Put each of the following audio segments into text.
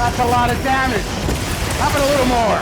That's a lot of damage. How about a little more?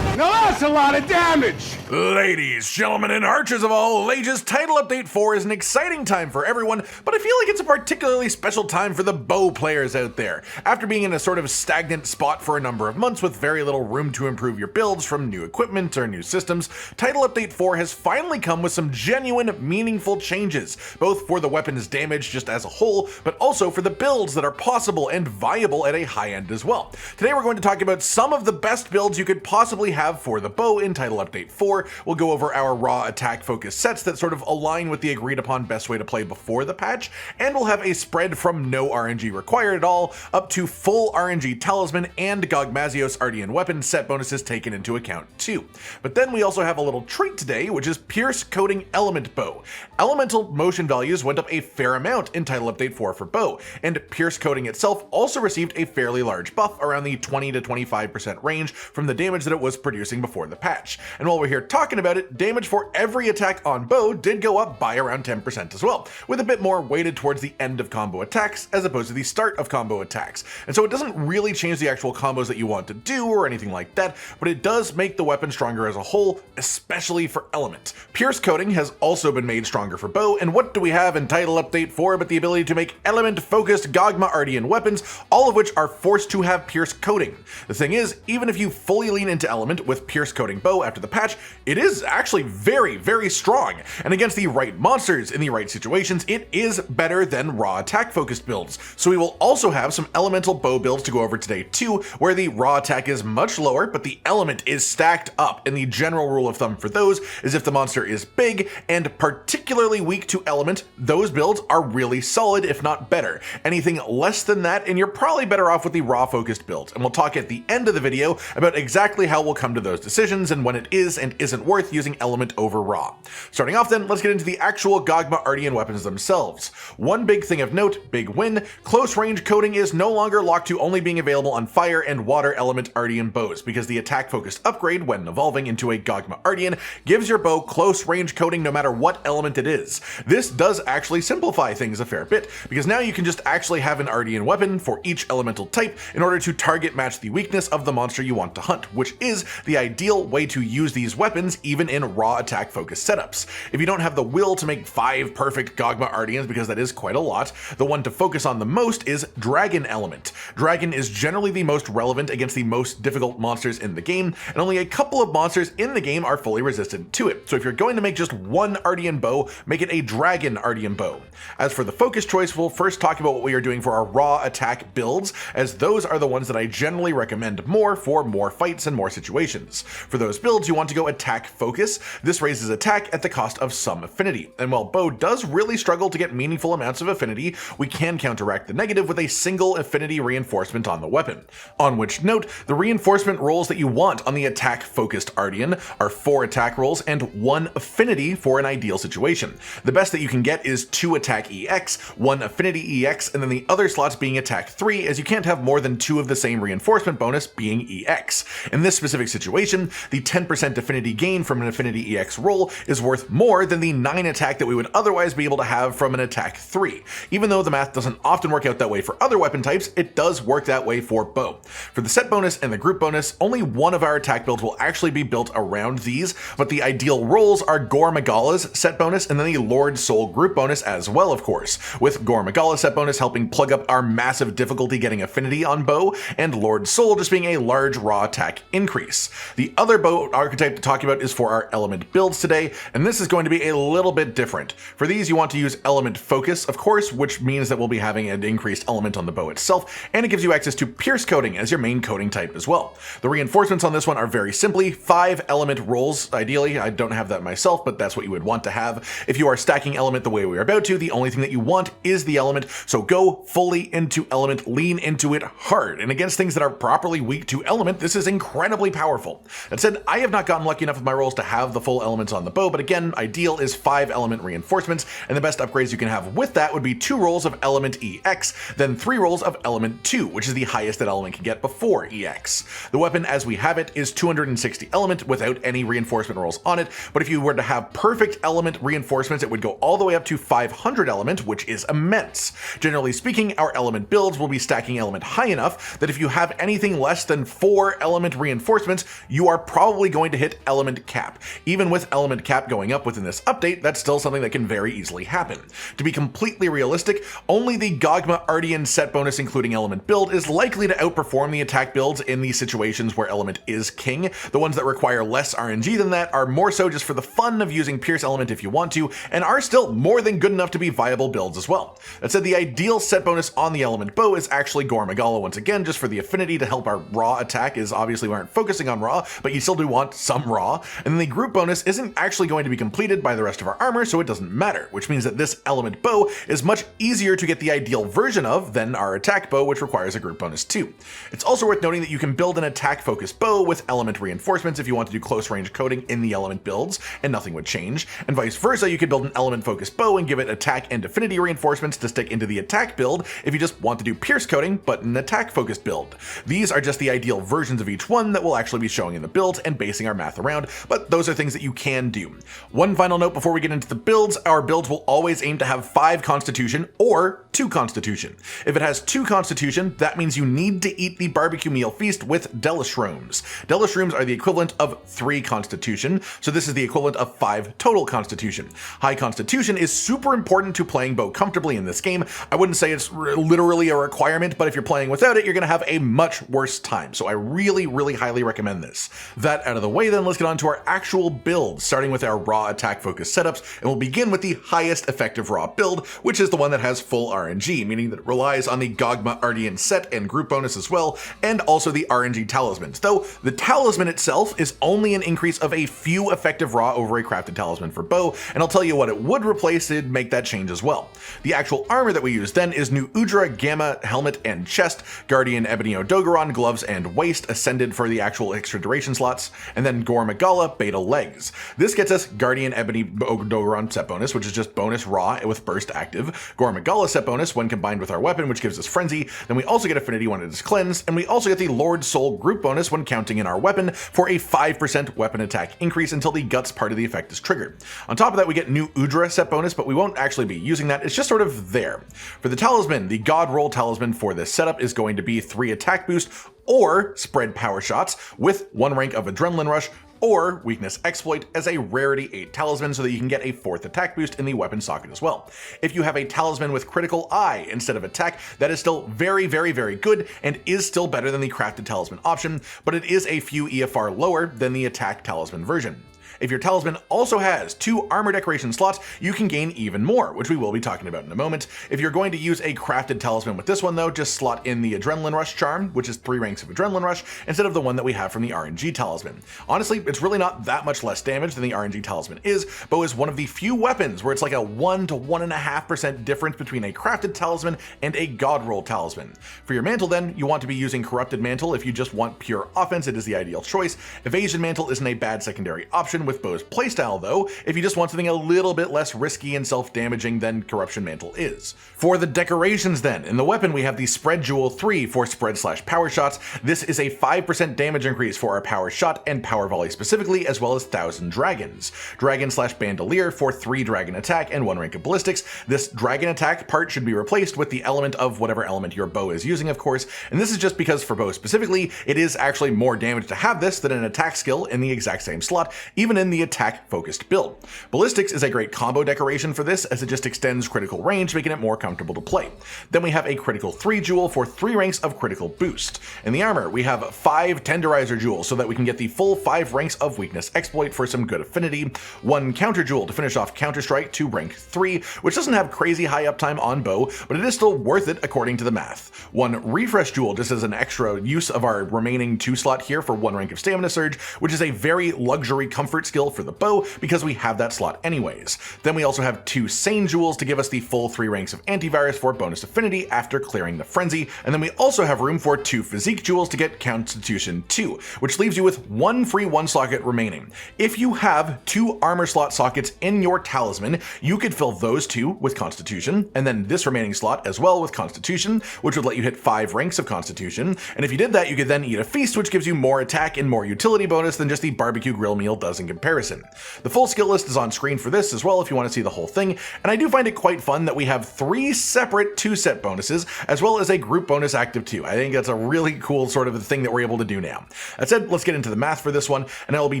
Now that's a lot of damage! Ladies, gentlemen, and archers of all ages, Title Update 4 is an exciting time for everyone, but I feel like it's a particularly special time for the bow players out there. After being in a sort of stagnant spot for a number of months with very little room to improve your builds from new equipment or new systems, Title Update 4 has finally come with some genuine, meaningful changes, both for the weapon's damage just as a whole, but also for the builds that are possible and viable at a high end as well. Today we're going to talk about some of the best builds you could possibly have for the bow in Title Update 4. We'll go over our raw attack focused sets that sort of align with the agreed upon best way to play before the patch, and we'll have a spread from no RNG required at all up to full RNG talisman and Gogmazios Artian weapon set bonuses taken into account too. But then we also have a little treat today, which is Pierce Coating Element Bow. Elemental motion values went up a fair amount in Title Update 4 for bow, and Pierce Coating itself also received a fairly large buff around the 20 to 25% range from the damage that it was producing before the patch. And while we're here talking about it, damage for every attack on bow did go up by around 10% as well, with a bit more weighted towards the end of combo attacks as opposed to the start of combo attacks. And so it doesn't really change the actual combos that you want to do or anything like that, but it does make the weapon stronger as a whole, especially for element. Pierce Coating has also been made stronger for bow, and what do we have in Title Update 4 but the ability to make element-focused Gogma Artian weapons, all of which are forced to have Pierce Coating. The thing is, even if you fully lean into element with Pierce Coating bow after the patch, it is actually very, very strong, and against the right monsters in the right situations, it is better than raw attack focused builds. So we will also have some elemental bow builds to go over today too, where the raw attack is much lower, but the element is stacked up, and the general rule of thumb for those is if the monster is big and particularly weak to element, those builds are really solid, if not better. Anything less than that, and you're probably better off with the raw focused builds, and we'll talk at the end of the video about exactly how we'll come to those decisions and when it is and isn't worth using element over raw. Starting off then, let's get into the actual Gogma Artian weapons themselves. One big thing of note, big win, close range coating is no longer locked to only being available on fire and water element Artian bows, because the attack focused upgrade when evolving into a Gogma Artian gives your bow close range coating no matter what element it is. This does actually simplify things a fair bit, because now you can just actually have an Artian weapon for each elemental type in order to target match the weakness of the monster you want to hunt, which is the ideal way to use these weapons even in raw attack focused setups. If you don't have the will to make 5 perfect Gogma Artians, because that is quite a lot, the one to focus on the most is Dragon Element. Dragon is generally the most relevant against the most difficult monsters in the game, and only a couple of monsters in the game are fully resistant to it. So if you're going to make just one Artian bow, make it a Dragon Artian bow. As for the focus choice, we'll first talk about what we are doing for our raw attack builds, as those are the ones that I generally recommend more for more fights and more situations. For those builds, you want to go attack focus. This raises attack at the cost of some affinity, and while bow does really struggle to get meaningful amounts of affinity, we can counteract the negative with a single affinity reinforcement on the weapon. On which note, the reinforcement rolls that you want on the attack focused Artian are 4 attack rolls and 1 affinity for an ideal situation. The best that you can get is 2 attack EX, 1 affinity EX, and then the other slots being attack 3, as you can't have more than 2 of the same reinforcement bonus being EX. In this specific situation, the 10% affinity gain from an affinity EX roll is worth more than the 9 attack that we would otherwise be able to have from an attack 3. Even though the math doesn't often work out that way for other weapon types, it does work that way for bow. For the set bonus and the group bonus, only one of our attack builds will actually be built around these, but the ideal rolls are Gore Magala's set bonus and then the Lord Soul group bonus as well, of course, with Gore Magala set bonus helping plug up our massive difficulty getting affinity on bow, and Lord Soul just being a large raw attack increase. The other bow archetype to talk about is for our element builds today, and this is going to be a little bit different. For these, you want to use element focus, of course, which means that we'll be having an increased element on the bow itself, and it gives you access to pierce coating as your main coating type as well. The reinforcements on this one are very simply 5 element rolls. Ideally, I don't have that myself, but that's what you would want to have. If you are stacking element the way we are about to, the only thing that you want is the element, so go fully into element, lean into it hard, and against things that are properly weak to element, this is incredibly powerful. That said, I have not gotten lucky enough enough with my rolls to have the full elements on the bow, but again, ideal is 5 element reinforcements, and the best upgrades you can have with that would be 2 rolls of element EX, then 3 rolls of element 2, which is the highest that element can get before EX. The weapon as we have it is 260 element without any reinforcement rolls on it, but if you were to have perfect element reinforcements, it would go all the way up to 500 element, which is immense. Generally speaking, our element builds will be stacking element high enough that if you have anything less than 4 element reinforcements, you are probably going to hit element cap. Even with element cap going up within this update, that's still something that can very easily happen. To be completely realistic, only the Gogma Artian set bonus including element build is likely to outperform the attack builds in these situations where element is king. The ones that require less RNG than that are more so just for the fun of using pierce element if you want to, and are still more than good enough to be viable builds as well. That said, the ideal set bonus on the element bow is actually gore magala once again, just for the affinity to help our raw attack, is obviously we aren't focusing on raw, but you still do want some raw. And then the group bonus isn't actually going to be completed by the rest of our armor, so it doesn't matter, which means that this element bow is much easier to get the ideal version of than our attack bow, which requires a group bonus too. It's also worth noting that you can build an attack focused bow with element reinforcements if you want to do close range coding in the element builds, and nothing would change, and vice versa, you could build an element focused bow and give it attack and affinity reinforcements to stick into the attack build if you just want to do pierce coding but an attack focused build. These are just the ideal versions of each one that we'll actually be showing in the builds and basing our math around, but those are things that you can do. One final note before we get into the builds, our builds will always aim to have 5 constitution or 2 constitution. If it has 2 constitution, that means you need to eat the barbecue meal feast with delishrooms. Delishrooms are the equivalent of 3 constitution, so this is the equivalent of 5 total constitution. High constitution is super important to playing bow comfortably in this game. I wouldn't say it's literally a requirement, but if you're playing without it, you're going to have a much worse time, so I really highly recommend this. That out of the way, then let's get on to our actual build, starting with our raw attack focused setups, and we'll begin with the highest effective raw build, which is the one that has full RNG, meaning that it relies on the Gogma Artian set and group bonus as well, and also the RNG talismans, though the talisman itself is only an increase of a few effective raw over a crafted talisman for bow, and I'll tell you what it would replace to make that change as well. The actual armor that we use then is new udra, gamma, helmet, and chest, guardian ebony odogaron, gloves, and waist ascended for the actual extra duration slots, and then gore magala, beta legs. This gets us guardian ebony odogaron set bonus, which is just bonus raw with burst active, gore magala set bonus when combined with our weapon, which gives us frenzy, then we also get affinity when it is cleansed, and we also get the lord soul group bonus when counting in our weapon for a 5% weapon attack increase until the guts part of the effect is triggered. On top of that, we get new udra set bonus, but we won't actually be using that, it's just sort of there. For the talisman, the god roll talisman for this setup is going to be 3 attack boost or spread power shots with 1 rank of adrenaline rush, or weakness exploit as a rarity 8 talisman so that you can get a 4th attack boost in the weapon socket as well. If you have a talisman with critical eye instead of attack, that is still very good and is still better than the crafted talisman option, but it is a few EFR lower than the attack talisman version. If your talisman also has 2 armor decoration slots, you can gain even more, which we will be talking about in a moment. If you're going to use a crafted talisman with this one though, just slot in the adrenaline rush charm, which is 3 ranks of adrenaline rush, instead of the one that we have from the RNG talisman. Honestly, it's really not that much less damage than the RNG talisman is. Bow is one of the few weapons where it's like a 1 to 1.5% difference between a crafted talisman and a god roll talisman. For your mantle then, you want to be using corrupted mantle. If you just want pure offense, it is the ideal choice. Evasion mantle isn't a bad secondary option with bow's playstyle though, if you just want something a little bit less risky and self-damaging than corruption mantle is. For the decorations then, in the weapon we have the spread jewel 3 for spread / power shots. This is a 5% damage increase for our power shot and power volley specifically, as well as 1000 dragons. Dragon / bandolier for 3 dragon attack and 1 rank of ballistics. This dragon attack part should be replaced with the element of whatever element your bow is using, of course, and this is just because for bow specifically, it is actually more damage to have this than an attack skill in the exact same slot, even in the attack focused build. Ballistics is a great combo decoration for this, as it just extends critical range, making it more comfortable to play. Then we have a critical 3 jewel for 3 ranks of critical boost. In the armor, we have 5 tenderizer jewels so that we can get the full 5 ranks of weakness exploit for some good affinity, 1 counter jewel to finish off counter strike to rank 3, which doesn't have crazy high uptime on bow, but it is still worth it according to the math. 1 refresh jewel just as an extra use of our remaining 2 slot here for 1 rank of stamina surge, which is a very luxury comfort comfort skill for the bow because we have that slot anyways. Then we also have 2 sane jewels to give us the full 3 ranks of antivirus for bonus affinity after clearing the frenzy, and then we also have room for 2 physique jewels to get constitution 2, which leaves you with 1 free 1 socket remaining. If you have 2 armor slot sockets in your talisman, you could fill those 2 with constitution, and then this remaining slot as well with constitution, which would let you hit 5 ranks of constitution, and if you did that, you could then eat a feast, which gives you more attack and more utility bonus than just the barbecue grill meal does in comparison. The full skill list is on screen for this as well if you want to see the whole thing, and I do find it quite fun that we have 3 separate 2-set bonuses, as well as a group bonus active too. I think that's a really cool sort of thing that we're able to do now. That said, let's get into the math for this one, and I will be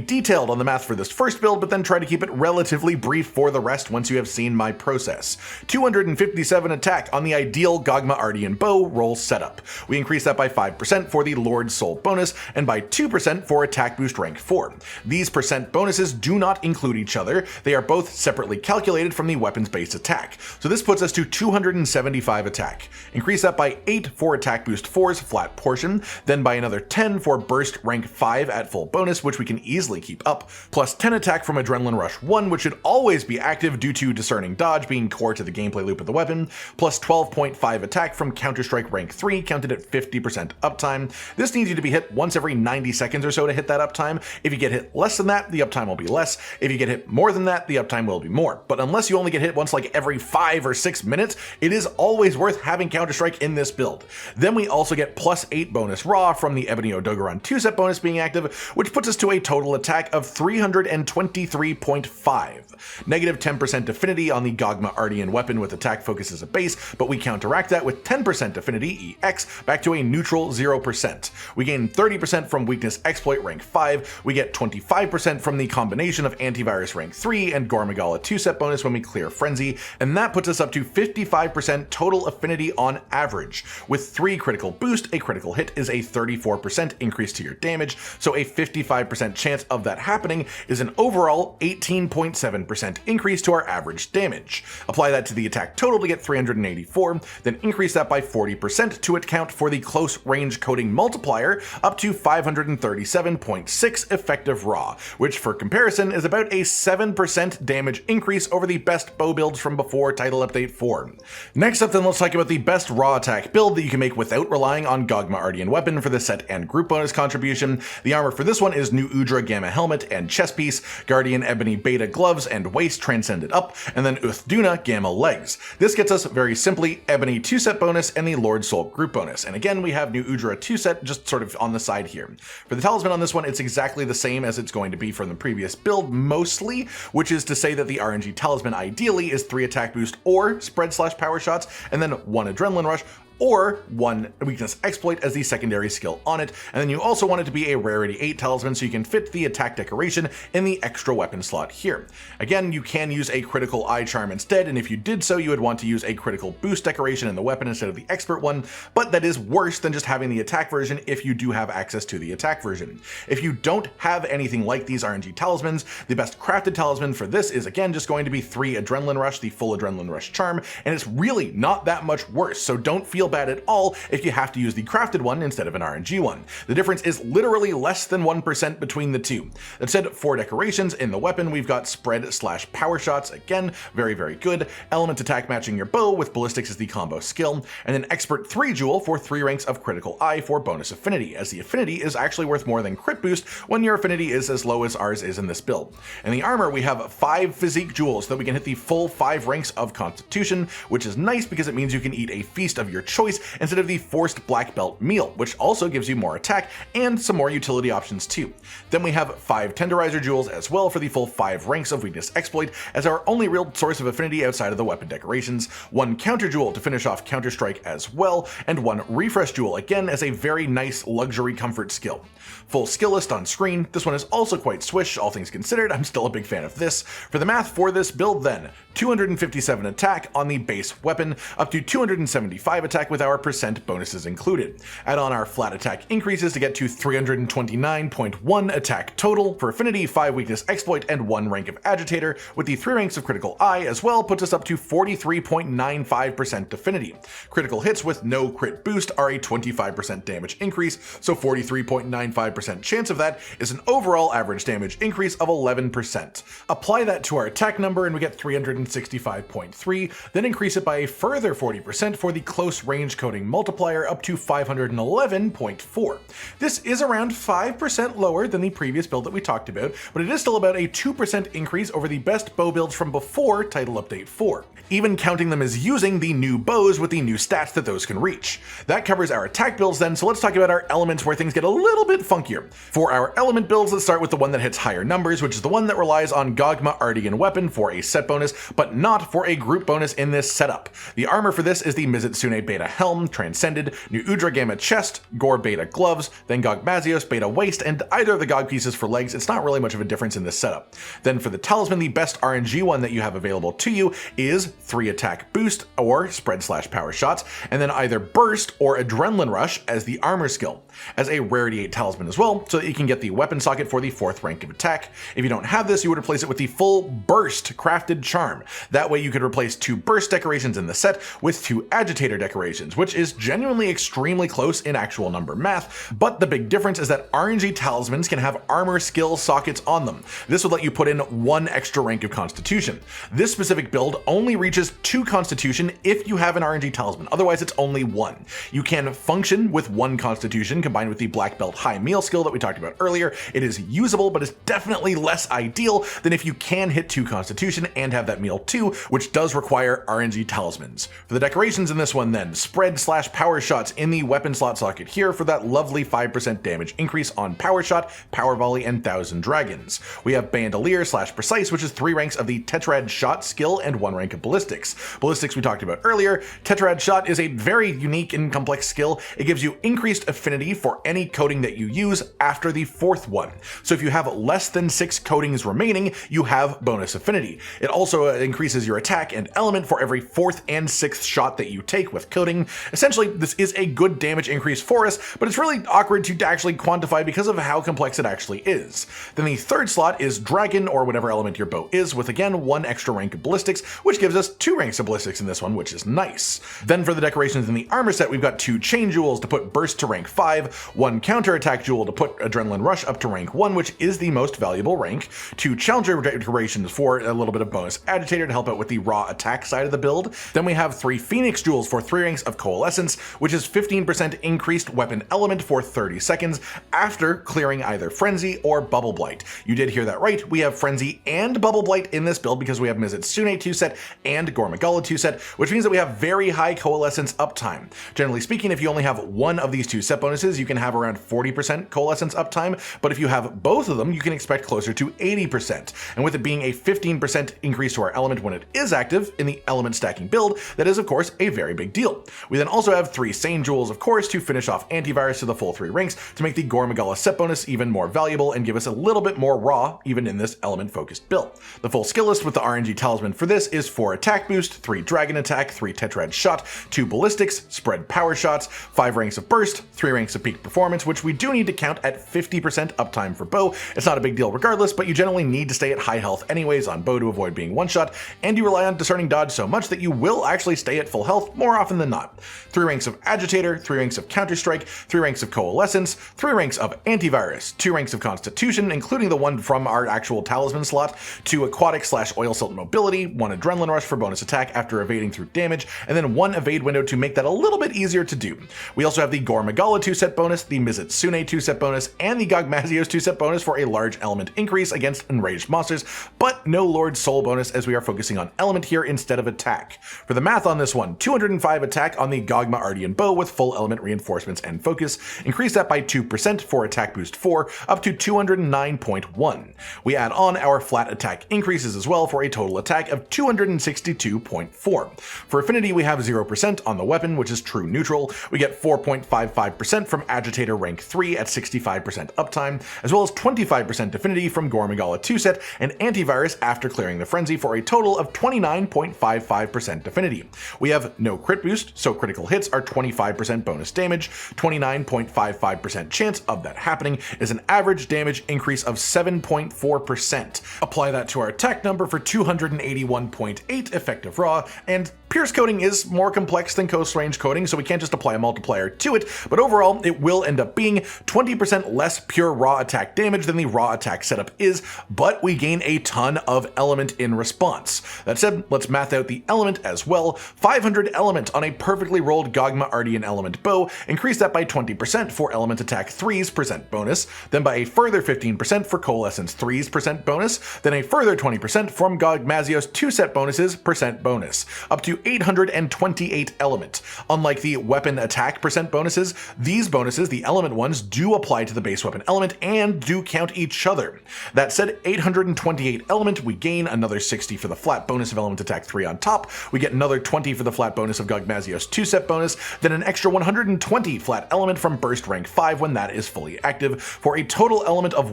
detailed on the math for this first build, but then try to keep it relatively brief for the rest once you have seen my process. 257 attack on the ideal Gogma Artian bow roll setup. We increase that by 5% for the Lord Soul bonus, and by 2% for attack boost rank 4. These percent bonuses do not include each other, they are both separately calculated from the weapon's base attack. So this puts us to 275 attack. Increase that by 8 for attack boost 4's flat portion, then by another 10 for burst rank 5 at full bonus, which we can easily keep up, plus 10 attack from Adrenaline Rush 1, which should always be active due to discerning dodge being core to the gameplay loop of the weapon, plus 12.5 attack from Counter-Strike rank 3, counted at 50% uptime. This needs you to be hit once every 90 seconds or so to hit that uptime. If you get hit less than that, the uptime will be less. If you get hit more than that, the uptime will be more. But unless you only get hit once like every 5 or 6 minutes, it is always worth having Counter-Strike in this build. Then we also get plus 8 bonus raw from the Ebony Odogaron 2-set bonus being active, which puts us to a total attack of 323.5. Negative 10% affinity on the Gogma Artian weapon with attack focus as a base, but we counteract that with 10% affinity EX back to a neutral 0%. We gain 30% from weakness exploit rank 5, we get 25% from the combination of antivirus rank 3 and gore magala 2-set bonus when we clear frenzy, and that puts us up to 55% total affinity on average. With 3 critical boost, a critical hit is a 34% increase to your damage, so a 55% chance of that happening is an overall 18.7% increase to our average damage. Apply that to the attack total to get 384, then increase that by 40% to account for the close range coding multiplier up to 537.6 effective raw, which for comparison is about a 7% damage increase over the best bow builds from before Title Update 4. Next up then, let's talk about the best raw attack build that you can make without relying on Gogma Artian weapon for the set and group bonus contribution. The armor for this one is new Udra Gamma helmet and chest piece, Guardian Ebony Beta gloves and waist transcended up, and then Duna Gamma legs. This gets us very simply Ebony 2-set bonus and the Lord Soul group bonus. And again, we have new Udra 2-set just sort of on the side here. For the talisman on this one, it's exactly the same as it's going to be from the previous build mostly, which is to say that the RNG talisman ideally is 3 attack boost or spread/power shots, and then 1 adrenaline rush, or 1 weakness exploit as the secondary skill on it, and then you also want it to be a rarity 8 talisman so you can fit the attack decoration in the extra weapon slot here. Again, you can use a critical eye charm instead, and if you did so, you would want to use a critical boost decoration in the weapon instead of the expert one, but that is worse than just having the attack version if you do have access to the attack version. If you don't have anything like these RNG talismans, the best crafted talisman for this is again just going to be 3 adrenaline rush, the full adrenaline rush charm, and it's really not that much worse, so don't feel bad at all if you have to use the crafted one instead of an RNG one. The difference is literally less than 1% between the two. That said, for decorations in the weapon, we've got spread/power shots, again, very, very good. Element attack matching your bow with ballistics as the combo skill, and an expert 3 jewel for 3 ranks of critical eye for bonus affinity, as the affinity is actually worth more than crit boost when your affinity is as low as ours is in this build. In the armor, we have 5 physique jewels so that we can hit the full 5 ranks of constitution, which is nice because it means you can eat a feast of your choice instead of the forced black belt meal, which also gives you more attack and some more utility options too. Then we have 5 tenderizer jewels as well for the full 5 ranks of weakness exploit as our only real source of affinity outside of the weapon decorations, 1 counter jewel to finish off Counter-Strike as well, and 1 refresh jewel again as a very nice luxury comfort skill. Full skill list on screen. This one is also quite swish, all things considered. I'm still a big fan of this. For the math for this build then, 257 attack on the base weapon, up to 275 attack attack with our percent bonuses included. Add on our flat attack increases to get to 329.1 attack total. For affinity, 5 weakness exploit, and 1 rank of agitator, with the 3 ranks of critical eye as well puts us up to 43.95% affinity. Critical hits with no crit boost are a 25% damage increase, so 43.95% chance of that is an overall average damage increase of 11%. Apply that to our attack number and we get 365.3, then increase it by a further 40% for the close range coating multiplier up to 511.4. This is around 5% lower than the previous build that we talked about, but it is still about a 2% increase over the best bow builds from before Title Update 4, even counting them as using the new bows with the new stats that those can reach. That covers our attack builds then, so let's talk about our elements where things get a little bit funkier. For our element builds, let's start with the one that hits higher numbers, which is the one that relies on Gogma Artian weapon for a set bonus, but not for a group bonus in this setup. The armor for this is the Mizitsune Beta Helm, Transcended, new Udra Gamma Chest, Gore Beta Gloves, then Gogmazios Beta Waist, and either of the Gog pieces for legs. It's not really much of a difference in this setup. Then for the talisman, the best RNG one that you have available to you is 3 attack boost or spread/power shots, and then either burst or adrenaline rush as the armor skill, as a rarity 8 talisman as well, so that you can get the weapon socket for the 4th rank of attack. If you don't have this, you would replace it with the full burst crafted charm. That way you could replace 2 burst decorations in the set with 2 agitator decorations, which is genuinely extremely close in actual number math, but the big difference is that RNG talismans can have armor skill sockets on them. This would let you put in 1 extra rank of constitution. This specific build only reaches 2 constitution if you have an RNG talisman, otherwise it's only 1. You can function with 1 constitution combined with the black belt high meal skill that we talked about earlier. It is usable, but it's definitely less ideal than if you can hit 2 constitution and have that meal too, which does require RNG talismans. For the decorations in this one then, spread/power shots in the weapon slot socket here for that lovely 5% damage increase on power shot, power volley, and Thousand Dragons. We have bandolier/precise, which is 3 ranks of the tetrad shot skill and 1 rank of ballistics. Ballistics we talked about earlier. Tetrad shot is a very unique and complex skill. It gives you increased affinity for any coating that you use after the 4th one. So if you have less than 6 coatings remaining, you have bonus affinity. It also increases your attack and element for every 4th and 6th shot that you take with coating. Essentially, this is a good damage increase for us, but it's really awkward to actually quantify because of how complex it actually is. Then the 3rd slot is dragon or whatever element your bow is, with again 1 extra rank of ballistics, which gives us 2 ranks of ballistics in this one, which is nice. Then for the decorations in the armor set, we've got 2 chain jewels to put burst to rank 5, 1 counter attack jewel to put adrenaline rush up to rank 1, which is the most valuable rank, 2 challenger decorations for a little bit of bonus agitator to help out with the raw attack side of the build. Then we have 3 phoenix jewels for 3 ranks of coalescence, which is 15% increased weapon element for 30 seconds after clearing either frenzy or bubble blight. You did hear that right, we have frenzy and bubble blight in this build because we have Mizitsune 2 set and gore magala 2 set, which means that we have very high coalescence uptime. Generally speaking, if you only have one of these 2 set bonuses, you can have around 40% coalescence uptime, but if you have both of them, you can expect closer to 80%. And with it being a 15% increase to our element when it is active in the element stacking build, that is of course a very big deal. We then also have 3 sane jewels of course to finish off antivirus to the full 3 ranks to make the gore magala set bonus even more valuable and give us a little bit more raw even in this element focused build. The full skill list with the RNG talisman for this is 4 attack boost, 3 dragon attack, 3 tetrad shot, 2 ballistics, spread power shots, 5 ranks of burst, 3 ranks of peak performance, which we do need to count at 50% uptime for bow. It's not a big deal regardless, but you generally need to stay at high health anyways on bow to avoid being one-shot, and you rely on discerning dodge so much that you will actually stay at full health more often than not. 3 ranks of agitator, 3 ranks of counter-strike, 3 ranks of coalescence, 3 ranks of antivirus, 2 ranks of constitution, including the one from our actual talisman slot, 2 aquatic/oil silt mobility, 1 adrenaline rush for bonus attack after evading through damage, and then 1 evade window to make that a little bit easier to do. We also have the gore magala 2 set bonus, the Mizitsune 2 set bonus, and the Gogmazios 2 set bonus for a large element increase against enraged monsters, but no Lord Soul bonus as we are focusing on element here instead of attack. For the math on this one, 205 attack on the Gogma Artian bow with full element reinforcements and focus, increase that by 2% for attack boost 4 up to 209.1. We add on our flat attack increases as well for a total attack of 262.4. For affinity we have 0% on the weapon, which is true neutral. We get 4.55% from agitator rank 3 at 65% uptime, as well as 25% affinity from gore magala 2 set and antivirus after clearing the frenzy for a total of 29.55% affinity. We have no crit boost, boost, so critical hits are 25% bonus damage, 29.55% chance of that happening is an average damage increase of 7.4%. Apply that to our attack number for 281.8 effective raw, and pierce coating is more complex than close range coating, so we can't just apply a multiplier to it, but overall it will end up being 20% less pure raw attack damage than the raw attack setup is, but we gain a ton of element in response. That said, let's math out the element as well. 500 element on a perfectly rolled Gogma Artian element bow, increase that by 20% for element attack 3's percent bonus, then by a further 15% for coalescence 3's percent bonus, then a further 20% from Gogmazios 2 set bonuses percent bonus, up to 828 element. Unlike the weapon attack percent bonuses, these bonuses, the element ones, do apply to the base weapon element and do count each other. That said, 828 element, we gain another 60 for the flat bonus of element attack 3 on top, we get another 20 for the flat bonus of Gogmazios 2 set bonus, then an extra 120 flat element from burst rank 5 when that is fully active, for a total element of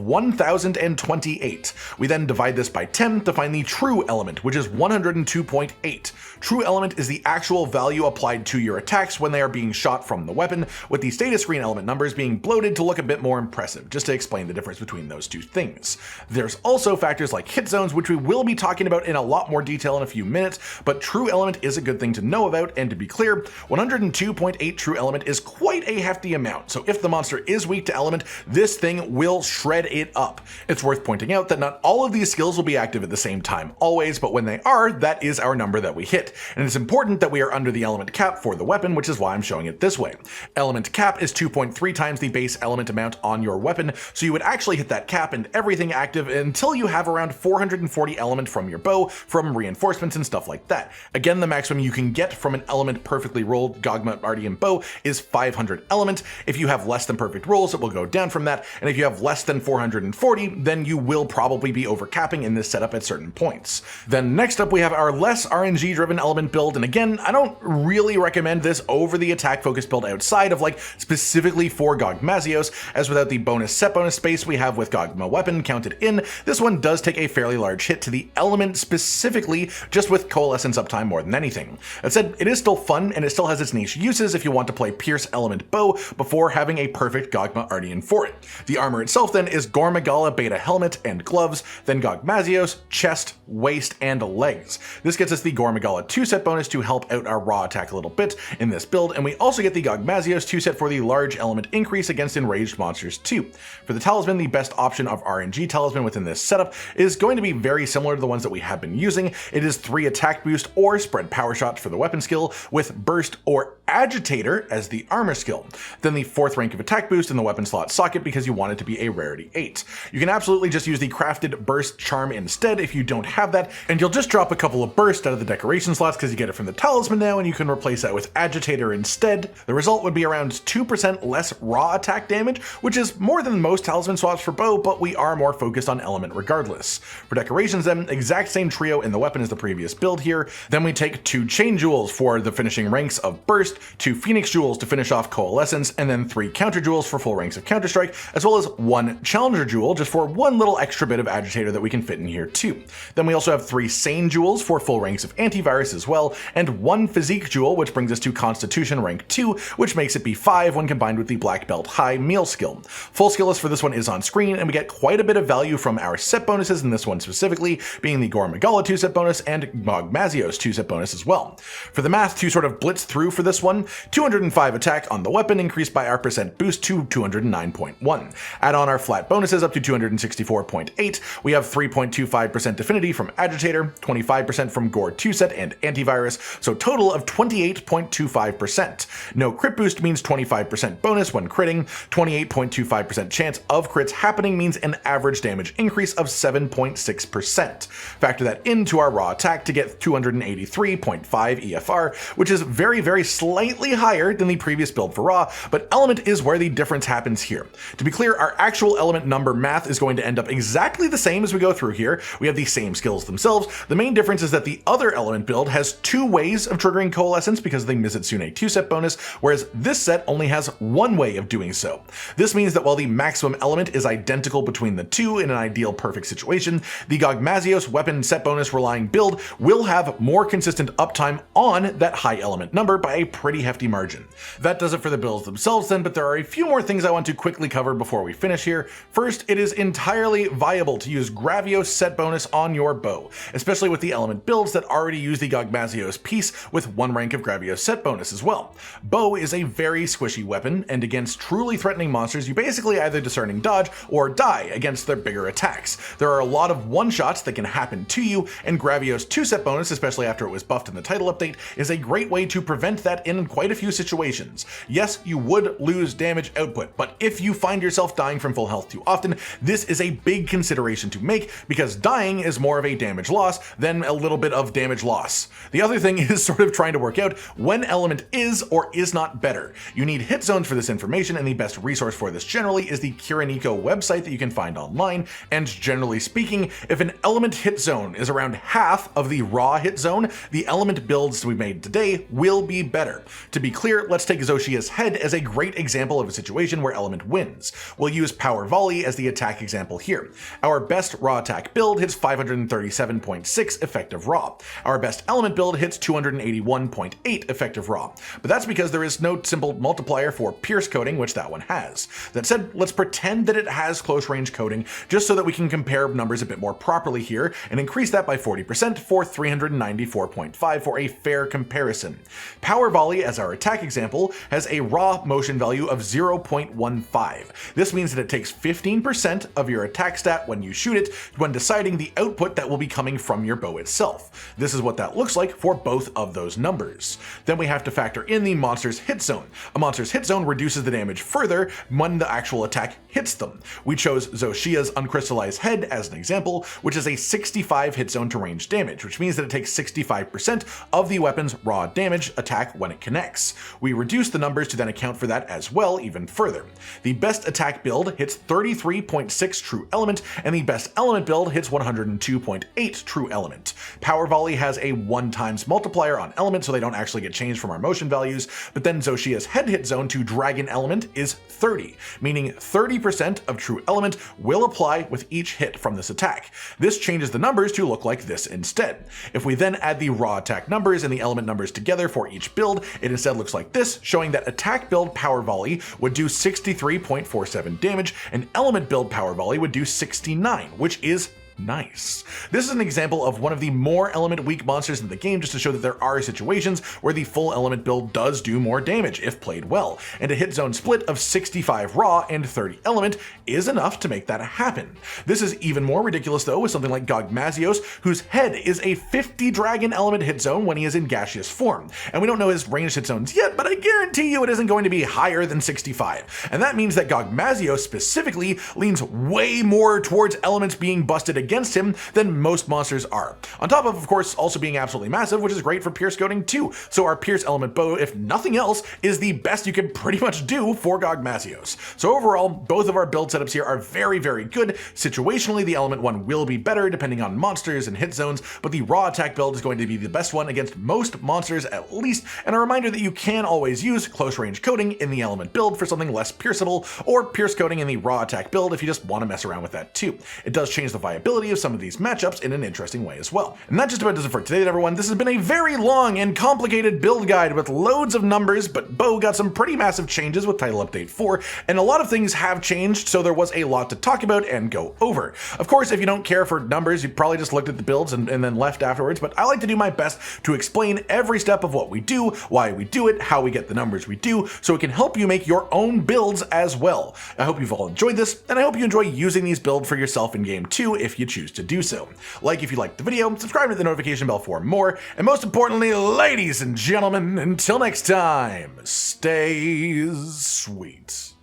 1028. We then divide this by 10 to find the true element, which is 102.8. True element is the actual value applied to your attacks when they are being shot from the weapon, with the status screen element numbers being bloated to look a bit more impressive, just to explain the difference between those two things. There's also factors like hit zones, which we will be talking about in a lot more detail in a few minutes, but true element is a good thing to know about, and to be clear, 102.8 true element is quite a hefty amount, so if the monster is weak to element, this thing will shred it up. It's worth pointing out that not all of these skills will be active at the same time always, but when they are, that is our number that we hit, and it's important that we are under the element cap for the weapon, which is why I'm showing it this way. Element cap is 2.3 times the base element amount on your weapon, so you would actually hit that cap and everything active until you have around 440 element from your bow, from reinforcements and stuff like that. Again, the maximum you can get from an element perfectly rolled Gogma Artian bow is 500 element. If you have less than perfect rolls, it will go down from that, and if you have less than 440, then you will probably be overcapping in this setup at certain points. Then next up we have our less RNG driven element build, and again, I don't really recommend this over the attack focus build outside of like specifically for Gogmazios, as without the bonus set bonus space we have with Gogma weapon counted in, this one does take a fairly large hit to the element specifically, just with coalescence uptime more than anything. That said, it is still fun and it still has its niche uses if you want to play pierce element bow before having a perfect Gogma Artian for it. The armor itself then is gore magala beta helmet and gloves, then Gogmazios, chest, waist, and legs. This gets us the gore magala 2 set bonus to help out our raw attack a little bit in this build, and we also get the Gogmazios 2 set for the large element increase against enraged monsters too. For the talisman, the best option of RNG talisman within this setup is going to be very similar to the ones that we have been using. It is 3 attack boost or spread power shots for the weapon skill, with burst or agitator as the armor skill. Then the 4th rank of attack boost in the weapon slot socket because you want it to be a rarity 8. You can absolutely just use the crafted burst charm instead if you don't have that, and you'll just drop a couple of burst out of the decoration slots because you get it from the talisman now, and you can replace that with agitator instead. The result would be around 2% less raw attack damage, which is more than most talisman swaps for bow, but we are more focused on element regardless. For decorations then, exact same trio in the weapon as the previous build here. Then we take 2 chain jewels for the finishing ranks of burst, 2 phoenix jewels to finish off coalescence, and then 3 counter jewels for full ranks of counter strike, as well as 1 challenger jewel just for one little extra bit of agitator that we can fit in here too. Then we also have 3 sane jewels for full ranks of antivirus as well, and 1 physique jewel, which brings us to constitution rank 2, which makes it be 5 when combined with the black belt high meal skill. Full skill list for this one is on screen, and we get quite a bit of value from our set bonuses in this one specifically, being the gore magala 2 set bonus and Gogmazios 2 set bonus as well. For the math to sort of blitz through for this one, 205 attack on the weapon increased by our percent boost to 209.1. Add on our flat bonuses up to 264.8, we have 3.25% affinity from agitator, 25% from gore 2 set and antivirus, so total of 28.25%. No crit boost means 25% bonus when critting, 28.25% chance of crits happening means an average damage increase of 7.6%. Factor that into our raw attack to get 283.5 EFR, which is very slightly higher than the previous build for raw, but element is where the difference happens here. To be clear, our actual element number math is going to end up exactly the same as we go through here. We have the same skills themselves. The main difference is that the other element build has 2 ways of triggering coalescence because of the Mizitsune 2 set bonus, whereas this set only has 1 way of doing so. This means that while the maximum element is identical between the two in an ideal perfect situation, the Gogmazios weapon set bonus relying build will have more consistent uptime on that high element element number by a pretty hefty margin. That does it for the builds themselves then, but there are a few more things I want to quickly cover before we finish here. First, it is entirely viable to use Gogmazios set bonus on your bow, especially with the element builds that already use the Gogmazios piece with 1 rank of Gogmazios set bonus as well. Bow is a very squishy weapon, and against truly threatening monsters you basically either discerning dodge or die against their bigger attacks. There are a lot of one-shots that can happen to you, and Gogmazios 2 set bonus, especially after it was buffed in the title update, is a great way to prevent that in quite a few situations. Yes, you would lose damage output, but if you find yourself dying from full health too often, this is a big consideration to make because dying is more of a damage loss than a little bit of damage loss. The other thing is sort of trying to work out when element is or is not better. You need hit zones for this information, and the best resource for this generally is the Kiriniko website that you can find online, and generally speaking, if an element hit zone is around half of the raw hit zone, the element builds we made today will be better. To be clear, let's take Zoshia's head as a great example of a situation where element wins. We'll use power volley as the attack example here. Our best raw attack build hits 537.6 effective raw. Our best element build hits 281.8 effective raw. But that's because there is no simple multiplier for pierce coating, which that one has. That said, let's pretend that it has close range coating just so that we can compare numbers a bit more properly here and increase that by 40% for 394.5 for a fair comparison. Power volley as our attack example has a raw motion value of 0.15. This means that it takes 15% of your attack stat when you shoot it when deciding the output that will be coming from your bow itself. This is what that looks like for both of those numbers. Then we have to factor in the monster's hit zone. A monster's hit zone reduces the damage further when the actual attack hits them. We chose Zoshia's uncrystallized head as an example, which is a 65 hit zone to range damage, which means that it takes 65% of the weapon's raw damage attack when it connects. We reduce the numbers to then account for that as well even further. The best attack build hits 33.6 true element, and the best element build hits 102.8 true element. Power volley has a 1 times multiplier on element, so they don't actually get changed from our motion values, but then Zoshia's head hit zone to dragon element is 30, meaning 30% of true element will apply with each hit from this attack. This changes the numbers to look like this instead. If we then add the raw attack numbers and the element numbers together for each build, it instead looks like this, showing that attack build power volley would do 63.47 damage, and element build power volley would do 69, which is nice. This is an example of one of the more element weak monsters in the game, just to show that there are situations where the full element build does do more damage if played well, and a hit zone split of 65 raw and 30 element is enough to make that happen. This is even more ridiculous though with something like Gogmazios, whose head is a 50 dragon element hit zone when he is in gaseous form, and we don't know his ranged hit zones yet, but I guarantee you it isn't going to be higher than 65, and that means that Gogmazios specifically leans way more towards elements being busted against him than most monsters are. On top of course, also being absolutely massive, which is great for pierce coating too. So our pierce element bow, if nothing else, is the best you can pretty much do for Gogmazios. So overall, both of our build setups here are very, very good. Situationally, the element one will be better depending on monsters and hit zones, but the raw attack build is going to be the best one against most monsters at least, and a reminder that you can always use close range coating in the element build for something less pierceable, or pierce coating in the raw attack build if you just want to mess around with that too. It does change the viability of some of these matchups in an interesting way as well. And that just about does it for today, everyone. This has been a very long and complicated build guide with loads of numbers, but Bow got some pretty massive changes with Title Update 4, and a lot of things have changed, so there was a lot to talk about and go over. Of course, if you don't care for numbers, you probably just looked at the builds and then left afterwards, but I like to do my best to explain every step of what we do, why we do it, how we get the numbers we do, so it can help you make your own builds as well. I hope you've all enjoyed this, and I hope you enjoy using these builds for yourself in game too if you choose to do so. Like if you liked the video, subscribe to the notification bell for more, and most importantly, ladies and gentlemen, until next time, stay sweet.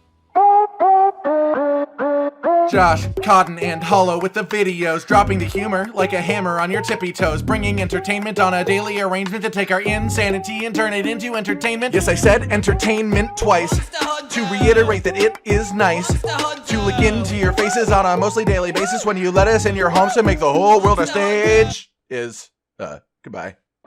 Josh, Cotton, and Hollow with the videos, dropping the humor like a hammer on your tippy toes, bringing entertainment on a daily arrangement to take our insanity and turn it into entertainment. Yes, I said entertainment twice, to reiterate that it is nice to look into your faces on a mostly daily basis when you let us in your homes to make the whole world a stage. Goodbye.